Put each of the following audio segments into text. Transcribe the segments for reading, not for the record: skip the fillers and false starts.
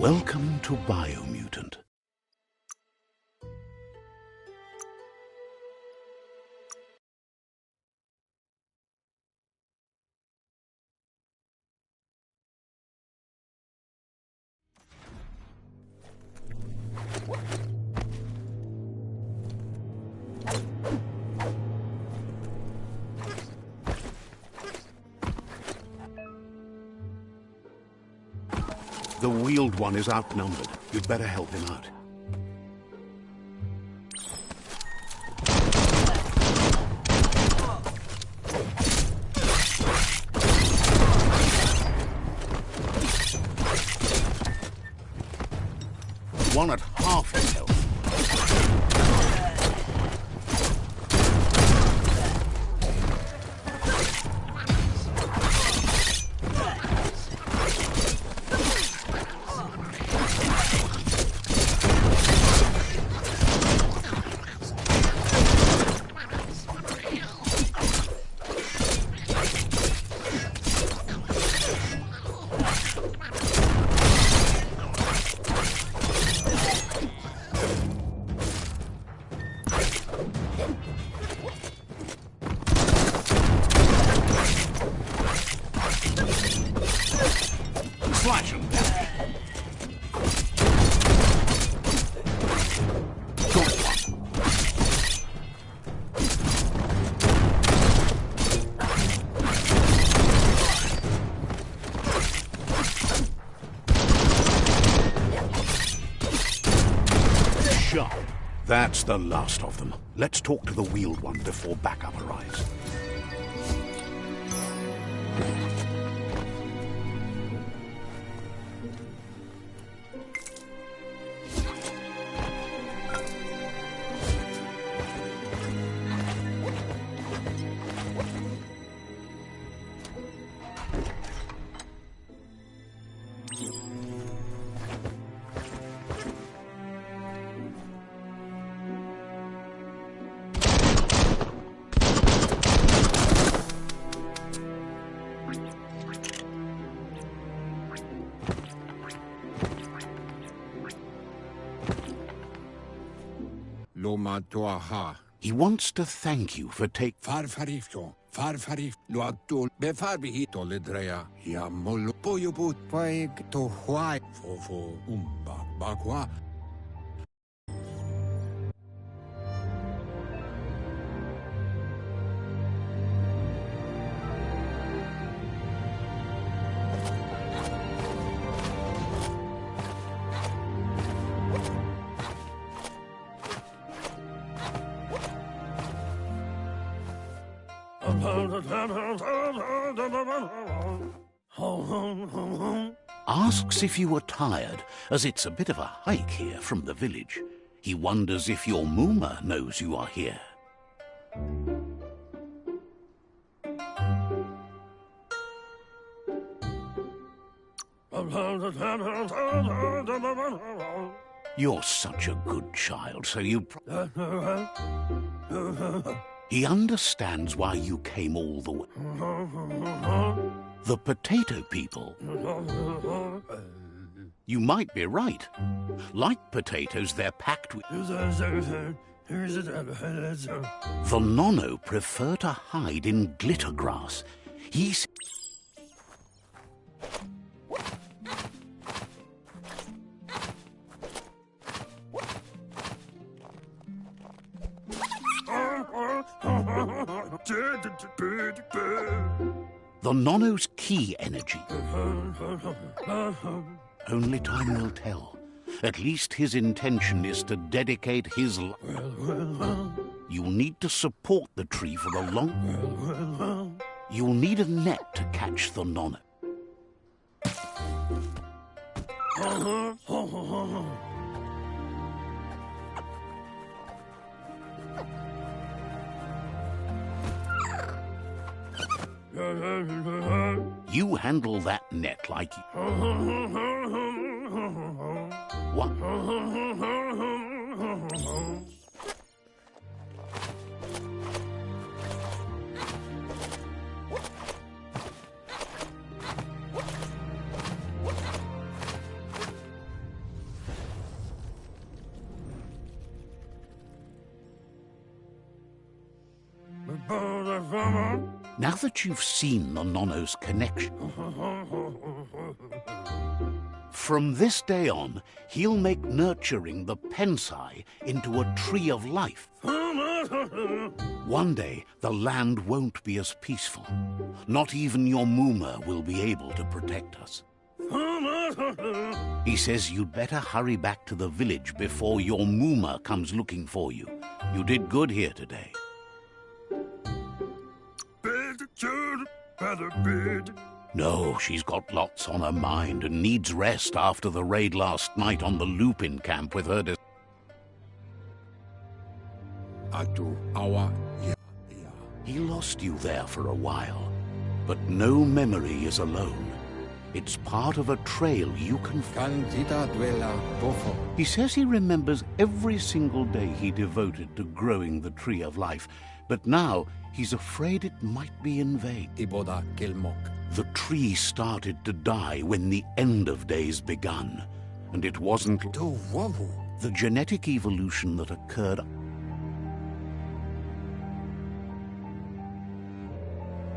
Welcome to Biomutant. The wheeled one is outnumbered. You'd better help him out. One at half his health. Slash him down. Good one. Sharp. That's the last of them. Let's talk to the wheeled one before backup arrives. He wants to thank you for taking... Farfarif lo atul befarbihi ledrea ya molo poyobut paik to huai fofo bakwa. Asks if you were tired, as it's a bit of a hike here from the village. He wonders if your Mooma knows you are here. You're such a good child, so you... He understands why you came all the way. The potato people. You might be right. Like potatoes, they're packed with... The Nono prefer to hide in glitter grass. He's... The Nono's key energy. Only time will tell. At least his intention is to dedicate his life. You'll need to support the tree for the long... You'll need a net to catch the Nono. You handle that net like you... What? Now that you've seen the Nonno's connection, from this day on, he'll make nurturing the Pensai into a tree of life. One day, the land won't be as peaceful. Not even your Mooma will be able to protect us. He says you'd better hurry back to the village before your Mooma comes looking for you. You did good here today. No, she's got lots on her mind and needs rest after the raid last night on the Lupin camp with her He lost you there for a while, but no memory is alone. It's part of a trail you can find. He says he remembers every single day he devoted to growing the Tree of Life, but now he's afraid it might be in vain. The tree started to die when the end of days begun, and it wasn't the genetic evolution that occurred.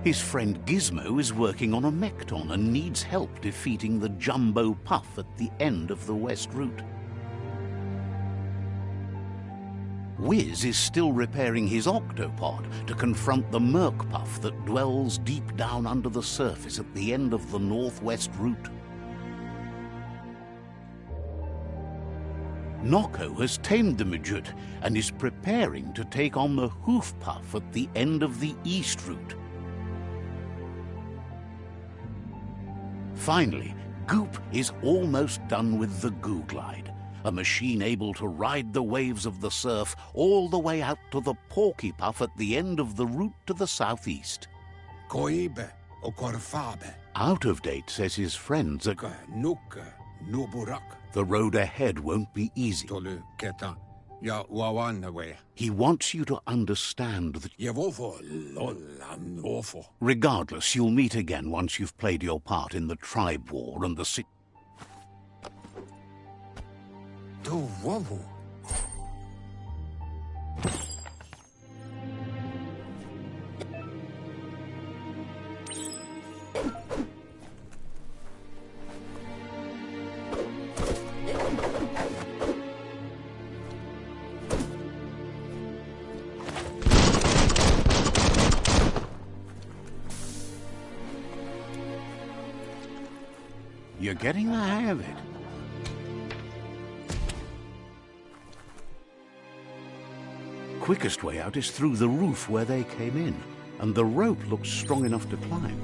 His friend Gizmo is working on a Mekton and needs help defeating the Jumbo Puff at the end of the West Route. Wiz is still repairing his octopod to confront the Merc Puff that dwells deep down under the surface at the end of the Northwest Route. Nocco has tamed the Midget and is preparing to take on the Hoof Puff at the end of the East Route. Finally, Goop is almost done with the Goo Glide, a machine able to ride the waves of the surf all the way out to the Porky Puff at the end of the route to the southeast. Out of date, says his friends. The road ahead won't be easy. He wants you to understand that regardless, you'll meet again once you've played your part in the tribe war and the You're getting the hang of it. Quickest way out is through the roof where they came in, and the rope looks strong enough to climb.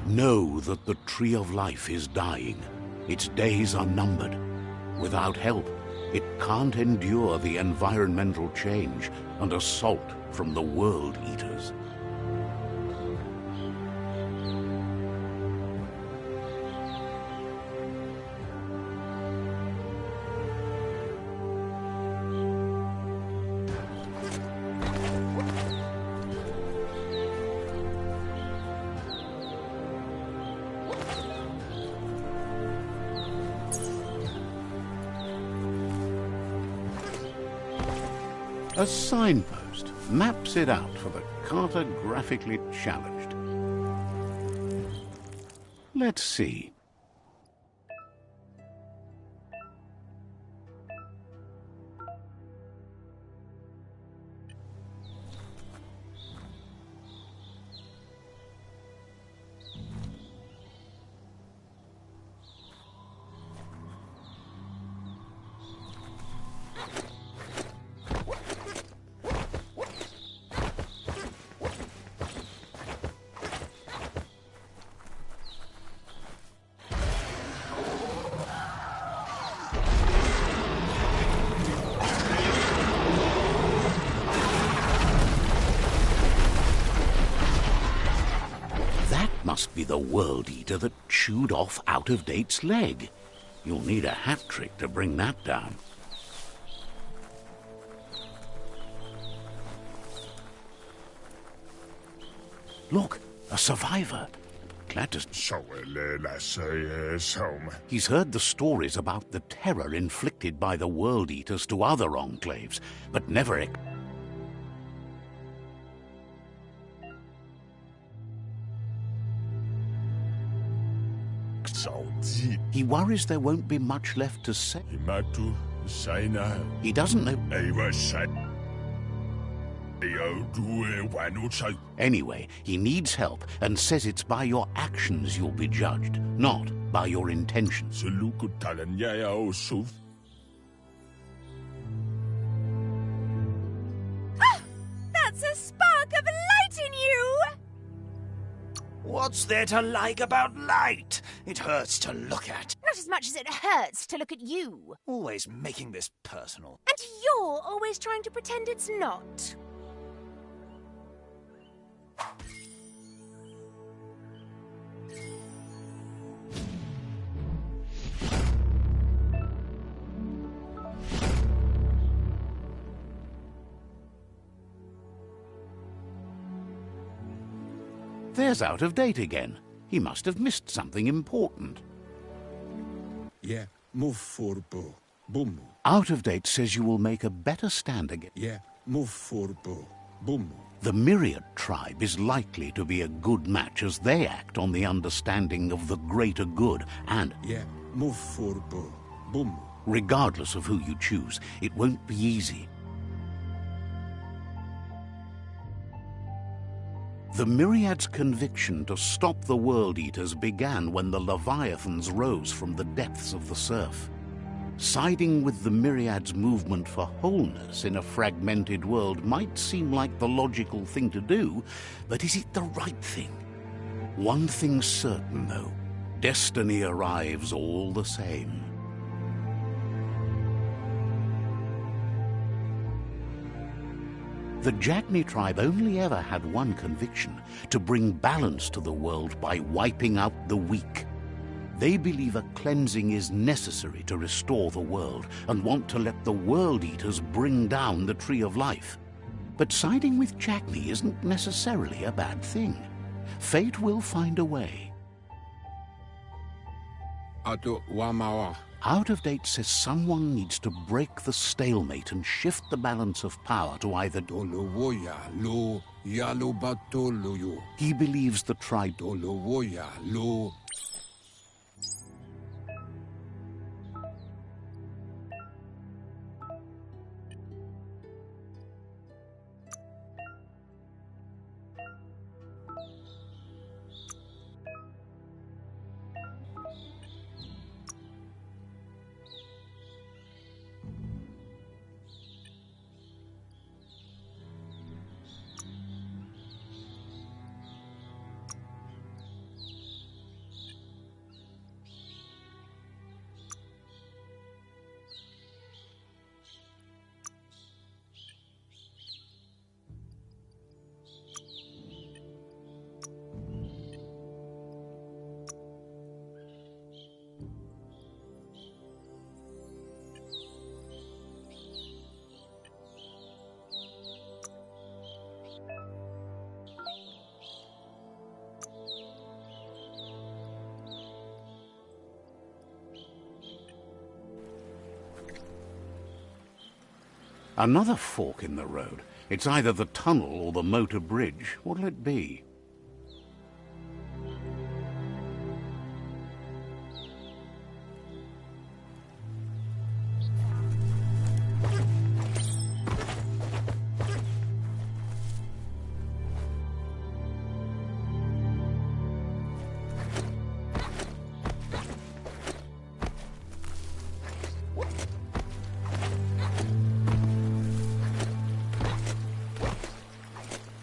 Know that the Tree of Life is dying. Its days are numbered. Without help, it can't endure the environmental change and assault from the World Eaters. A signpost maps it out for the cartographically challenged. Let's see. must be the World Eater that chewed off Out-of-Date's leg. You'll need a hat trick to bring that down. Look, a survivor. Glad to... He's heard the stories about the terror inflicted by the World Eaters to other enclaves, but never... He worries there won't be much left to say. He doesn't know... Anyway, he needs help and says it's by your actions you'll be judged, not by your intentions. That's a spark of light in you! What's there to like about light? It hurts to look at. Not as much as it hurts to look at you. Always making this personal. And you're always trying to pretend it's not. There's Out-of-Date again. He must have missed something important. Yeah, move for bo. Boom. Out-of-Date says you will make a better stand again. Yeah, move for bo. Boom. The Myriad tribe is likely to be a good match as they act on the understanding of the greater good and... Yeah, move for bo. Boom. Regardless of who you choose, it won't be easy. The Myriad's conviction to stop the World Eaters began when the Leviathans rose from the depths of the surf. Siding with the Myriad's movement for wholeness in a fragmented world might seem like the logical thing to do, but is it the right thing? One thing's certain, though. Destiny arrives all the same. The Jagni tribe only ever had one conviction: to bring balance to the world by wiping out the weak. They believe a cleansing is necessary to restore the world and want to let the World Eaters bring down the Tree of Life. But siding with Jagni isn't necessarily a bad thing. Fate will find a way. Out-of-Date says someone needs to break the stalemate and shift the balance of power to either... He believes the tribe... Another fork in the road. It's either the tunnel or the motor bridge. What'll it be?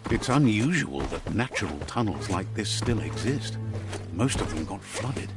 It's unusual that natural tunnels like this still exist. Most of them got flooded.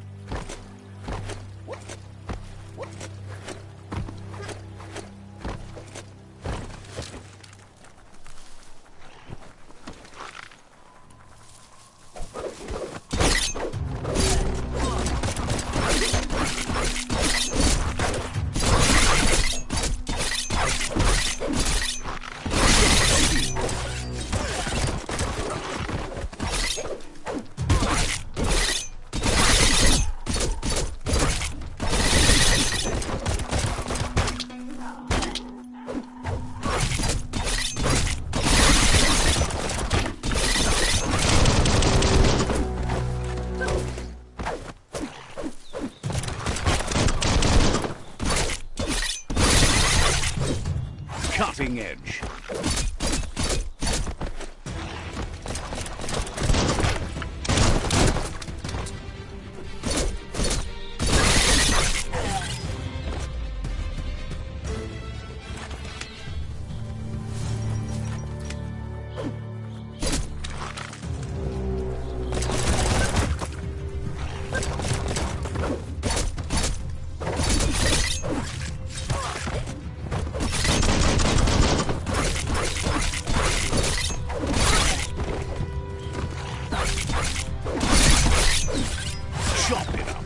edge. Chop it up.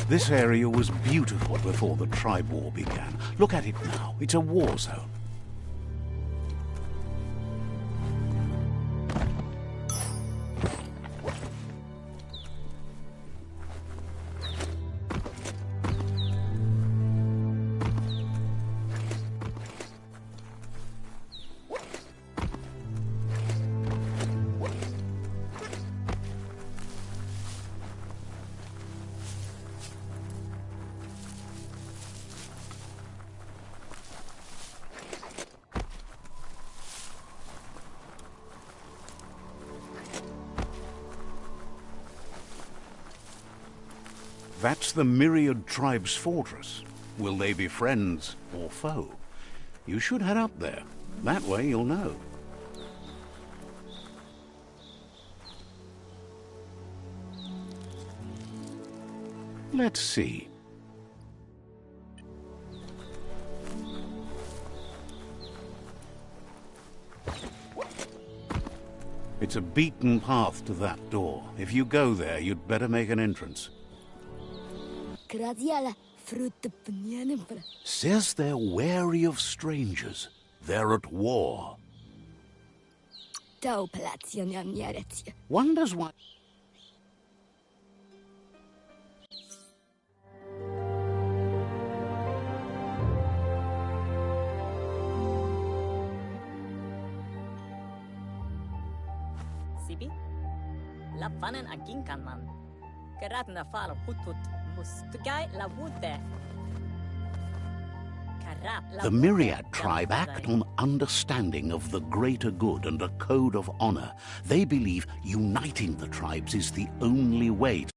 This area was beautiful before the tribe war began. Look at it now. It's a war zone. That's the Myriad Tribe's fortress. Will they be friends or foe? You should head up there. That way you'll know. Let's see. It's a beaten path to that door. If you go there, you'd better make an entrance. Says they're wary of strangers. They're at war. Wonders why... Sibi? Lavanen aginkan man. Karat na fal hutut mustgai la wute. The Myriad tribe act on understanding of the greater good and a code of honor. They believe uniting the tribes is the only way to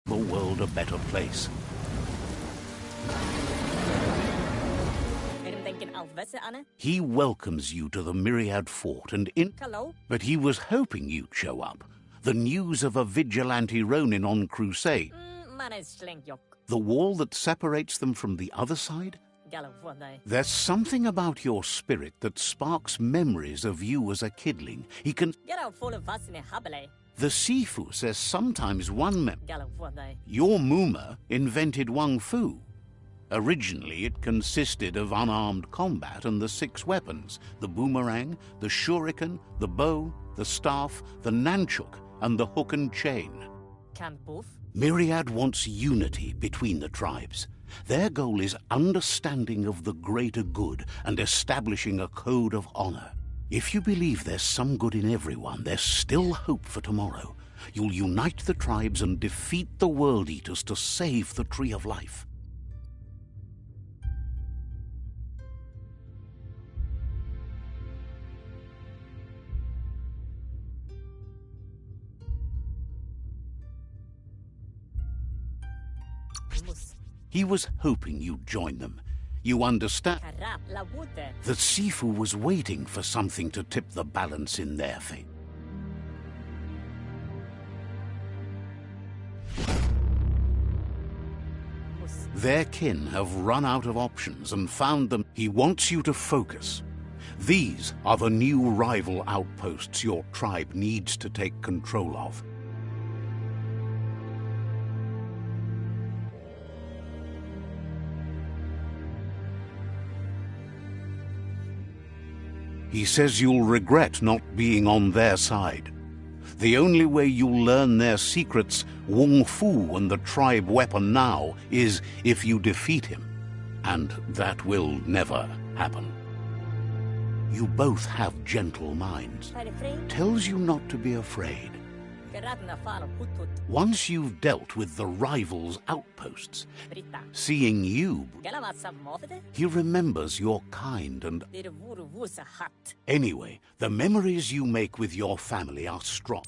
the world a better place. He welcomes you to the Myriad Fort and Hello? But he was hoping you'd show up. The news of a vigilante Ronin on crusade. The wall that separates them from the other side? There's something about your spirit that sparks memories of you as a kidling. He can... The Sifu says sometimes one Your Muma invented Wang Fu. Originally, it consisted of unarmed combat and the 6 weapons, the boomerang, the shuriken, the bow, the staff, the nunchuk, and the hook and chain. Myriad wants unity between the tribes. Their goal is understanding of the greater good and establishing a code of honor. If you believe there's some good in everyone, there's still hope for tomorrow. You'll unite the tribes and defeat the World Eaters to save the Tree of Life. He was hoping you'd join them. You understand? The Sifu was waiting for something to tip the balance in their favor. Their kin have run out of options and found them. He wants you to focus. These are the new rival outposts your tribe needs to take control of. He says you'll regret not being on their side. The only way you'll learn their secrets, Wung Fu and the tribe weapon now, is if you defeat him. And that will never happen. You both have gentle minds. Tells you not to be afraid. Once you've dealt with the rival's outposts, seeing you, he remembers you're kind and... Anyway, the memories you make with your family are strong.